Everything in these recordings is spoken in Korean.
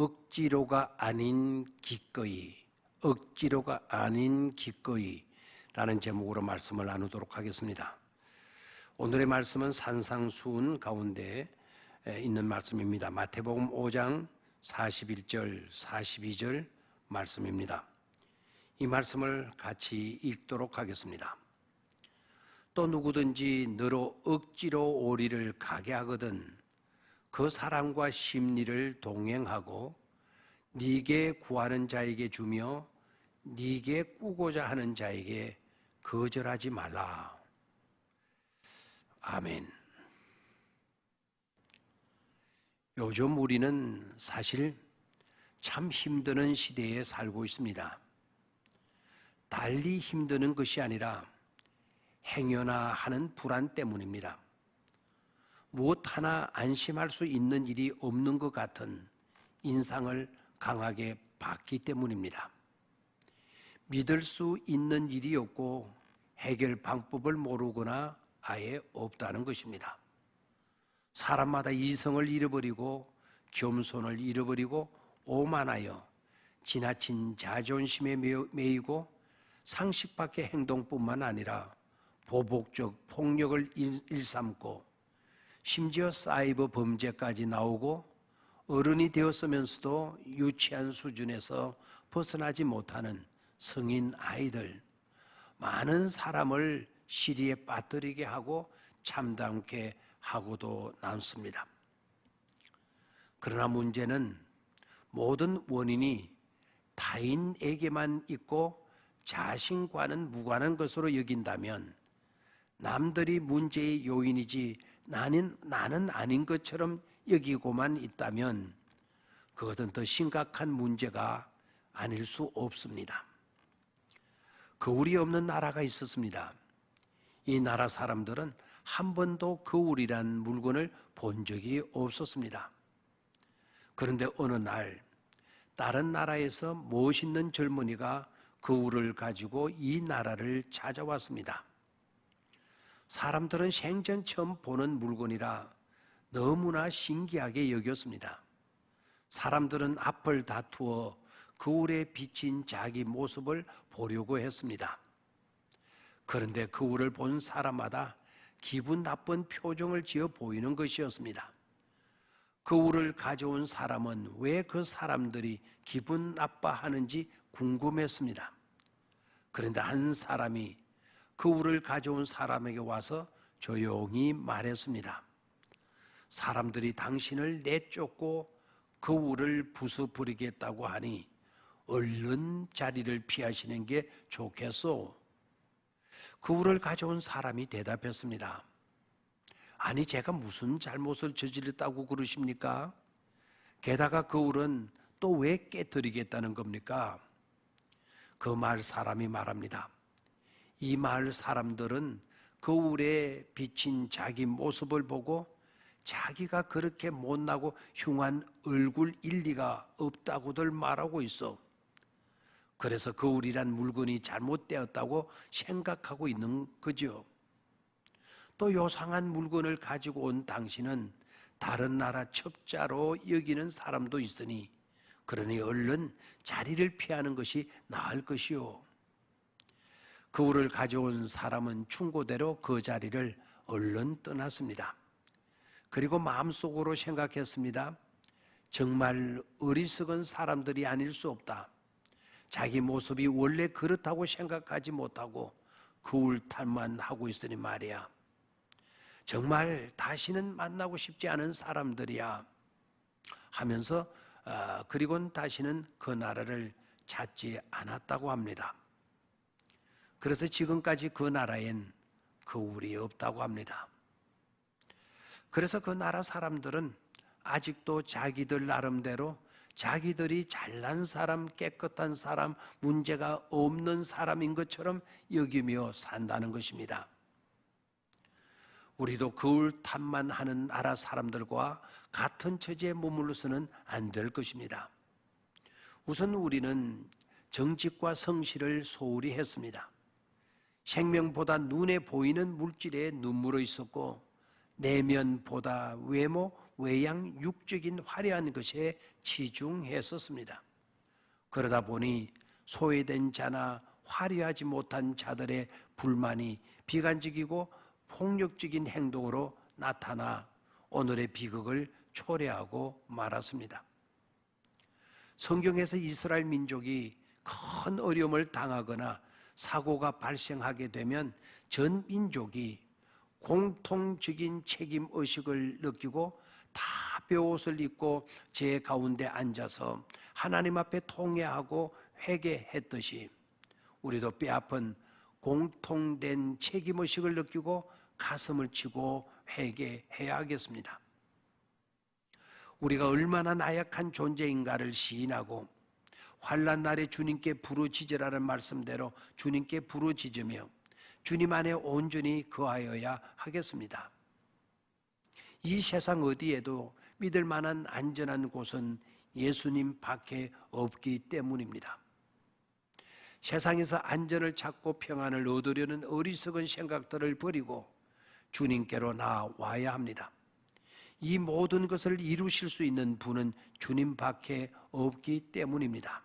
억지로가 아닌 기꺼이, 억지로가 아닌 기꺼이 라는 제목으로 말씀을 나누도록 하겠습니다. 오늘의 말씀은 산상수훈 가운데 있는 말씀입니다. 마태복음 5장 41절, 42절 말씀입니다. 이 말씀을 같이 읽도록 하겠습니다. 또 누구든지 너로 억지로 오리를 가게 하거든 그 사람과 심리를 동행하고 네게 구하는 자에게 주며 네게 꾸고자 하는 자에게 거절하지 말라. 아멘. 요즘 우리는 사실 참 힘드는 시대에 살고 있습니다. 달리 힘드는 것이 아니라 행여나 하는 불안 때문입니다. 무엇 하나 안심할 수 있는 일이 없는 것 같은 인상을 강하게 받기 때문입니다. 믿을 수 있는 일이 없고 해결 방법을 모르거나 아예 없다는 것입니다. 사람마다 이성을 잃어버리고 겸손을 잃어버리고 오만하여 지나친 자존심에 매이고 상식 밖의 행동뿐만 아니라 보복적 폭력을 일삼고 심지어 사이버 범죄까지 나오고 어른이 되었으면서도 유치한 수준에서 벗어나지 못하는 성인 아이들, 많은 사람을 시리에 빠뜨리게 하고 참담케 하고도 남습니다. 그러나 문제는 모든 원인이 타인에게만 있고 자신과는 무관한 것으로 여긴다면 남들이 문제의 요인이지 나는 아닌 것처럼 여기고만 있다면 그것은 더 심각한 문제가 아닐 수 없습니다. 거울이 없는 나라가 있었습니다. 이 나라 사람들은 한 번도 거울이란 물건을 본 적이 없었습니다. 그런데 어느 날 다른 나라에서 멋있는 젊은이가 거울을 가지고 이 나라를 찾아왔습니다. 사람들은 생전 처음 보는 물건이라 너무나 신기하게 여겼습니다. 사람들은 앞을 다투어 거울에 비친 자기 모습을 보려고 했습니다. 그런데 거울을 본 사람마다 기분 나쁜 표정을 지어 보이는 것이었습니다. 거울을 가져온 사람은 왜 그 사람들이 기분 나빠하는지 궁금했습니다. 그런데 한 사람이 거울을 가져온 사람에게 와서 조용히 말했습니다. 사람들이 당신을 내쫓고 거울을 부숴버리겠다고 하니 얼른 자리를 피하시는 게 좋겠소. 거울을 가져온 사람이 대답했습니다. 아니, 제가 무슨 잘못을 저질렀다고 그러십니까? 게다가 거울은 또 왜 깨뜨리겠다는 겁니까? 그 마을 사람이 말합니다. 이 마을 사람들은 거울에 비친 자기 모습을 보고 자기가 그렇게 못나고 흉한 얼굴일 리가 없다고들 말하고 있어. 그래서 거울이란 물건이 잘못되었다고 생각하고 있는 거죠. 또 요상한 물건을 가지고 온 당신은 다른 나라 첩자로 여기는 사람도 있으니 그러니 얼른 자리를 피하는 것이 나을 것이요. 거울을 가져온 사람은 충고대로 그 자리를 얼른 떠났습니다. 그리고 마음속으로 생각했습니다. 정말 어리석은 사람들이 아닐 수 없다. 자기 모습이 원래 그렇다고 생각하지 못하고 거울 탓만 하고 있으니 말이야. 정말 다시는 만나고 싶지 않은 사람들이야 하면서 그리고는 다시는 그 나라를 찾지 않았다고 합니다. 그래서 지금까지 그 나라엔 거울이 없다고 합니다. 그래서 그 나라 사람들은 아직도 자기들 나름대로 자기들이 잘난 사람, 깨끗한 사람, 문제가 없는 사람인 것처럼 여기며 산다는 것입니다. 우리도 거울 탓만 하는 나라 사람들과 같은 처지에 머물러서는 안 될 것입니다. 우선 우리는 정직과 성실을 소홀히 했습니다. 생명보다 눈에 보이는 물질에 눈물어 있었고 내면보다 외모, 외양 육적인 화려한 것에 치중했었습니다. 그러다 보니 소외된 자나 화려하지 못한 자들의 불만이 비관적이고 폭력적인 행동으로 나타나 오늘의 비극을 초래하고 말았습니다. 성경에서 이스라엘 민족이 큰 어려움을 당하거나 사고가 발생하게 되면 전 민족이 공통적인 책임의식을 느끼고 다 베옷을 입고 제 가운데 앉아서 하나님 앞에 통회하고 회개했듯이 우리도 뼈아픈 공통된 책임의식을 느끼고 가슴을 치고 회개해야 하겠습니다. 우리가 얼마나 나약한 존재인가를 시인하고 환난 날에 주님께 부르짖으라는 말씀대로 주님께 부르짖으며 주님 안에 온전히 거하여야 하겠습니다. 이 세상 어디에도 믿을 만한 안전한 곳은 예수님 밖에 없기 때문입니다. 세상에서 안전을 찾고 평안을 얻으려는 어리석은 생각들을 버리고 주님께로 나와야 합니다. 이 모든 것을 이루실 수 있는 분은 주님 밖에 없기 때문입니다.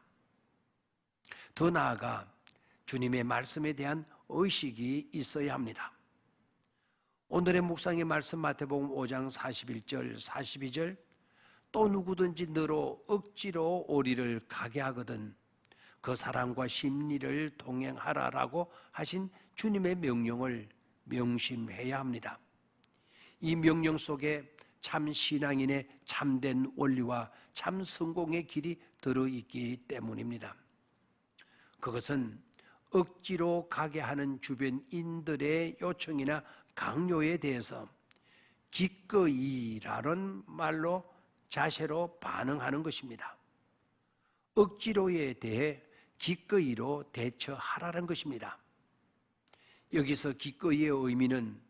더 나아가 주님의 말씀에 대한 의식이 있어야 합니다. 오늘의 묵상의 말씀 마태복음 5장 41절 42절 또 누구든지 너로 억지로 오리를 가게 하거든 그 사람과 심리를 동행하라라고 하신 주님의 명령을 명심해야 합니다. 이 명령 속에 참 신앙인의 참된 원리와 참 성공의 길이 들어있기 때문입니다. 그것은 억지로 가게 하는 주변인들의 요청이나 강요에 대해서 기꺼이라는 말로 자세로 반응하는 것입니다. 억지로에 대해 기꺼이로 대처하라는 것입니다. 여기서 기꺼이의 의미는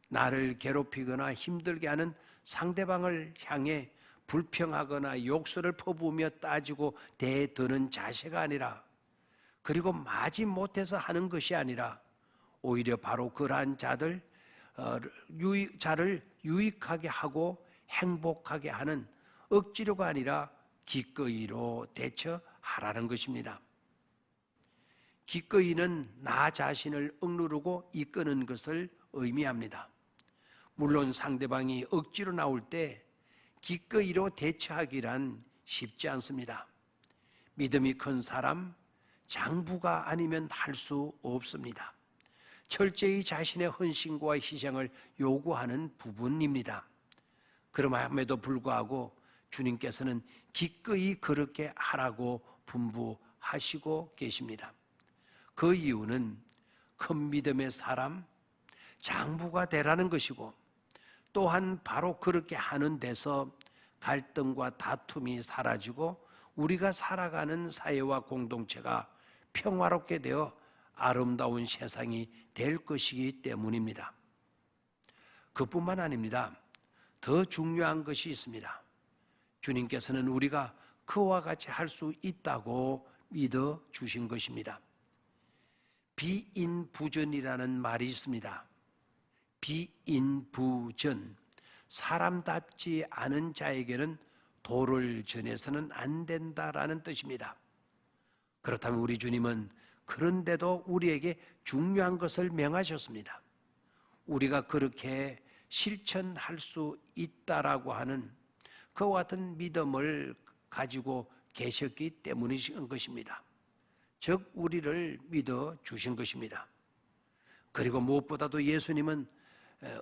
나를 괴롭히거나 힘들게 하는 상대방을 향해 불평하거나 욕설을 퍼부으며 따지고 대드는 자세가 아니라 그리고 마지못해서 하는 것이 아니라 오히려 바로 그러한 자를 유익하게 하고 행복하게 하는 억지로가 아니라 기꺼이로 대처하라는 것입니다. 기꺼이는 나 자신을 억누르고 이끄는 것을 의미합니다. 물론 상대방이 억지로 나올 때 기꺼이로 대처하기란 쉽지 않습니다. 믿음이 큰 사람, 장부가 아니면 할 수 없습니다. 철저히 자신의 헌신과 희생을 요구하는 부분입니다. 그럼에도 불구하고 주님께서는 기꺼이 그렇게 하라고 분부하시고 계십니다. 그 이유는 큰 믿음의 사람, 장부가 되라는 것이고 또한 바로 그렇게 하는 데서 갈등과 다툼이 사라지고 우리가 살아가는 사회와 공동체가 평화롭게 되어 아름다운 세상이 될 것이기 때문입니다. 그뿐만 아닙니다. 더 중요한 것이 있습니다. 주님께서는 우리가 그와 같이 할 수 있다고 믿어 주신 것입니다. 비인부전이라는 말이 있습니다. 비인부전, 사람답지 않은 자에게는 도를 전해서는 안 된다라는 뜻입니다. 그렇다면 우리 주님은 그런데도 우리에게 중요한 것을 명하셨습니다. 우리가 그렇게 실천할 수 있다라고 하는 그와 같은 믿음을 가지고 계셨기 때문인 것입니다. 즉 우리를 믿어 주신 것입니다. 그리고 무엇보다도 예수님은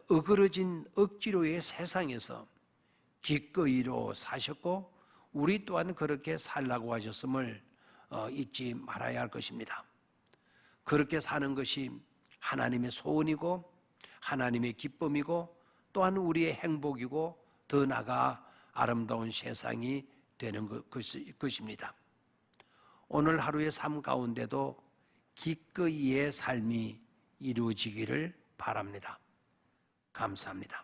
어그러진 억지로의 세상에서 기꺼이로 사셨고 우리 또한 그렇게 살라고 하셨음을 잊지 말아야 할 것입니다. 그렇게 사는 것이 하나님의 소원이고 하나님의 기쁨이고 또한 우리의 행복이고 더 나아가 아름다운 세상이 되는 것입니다. 오늘 하루의 삶 가운데도 기꺼이의 삶이 이루어지기를 바랍니다. 감사합니다.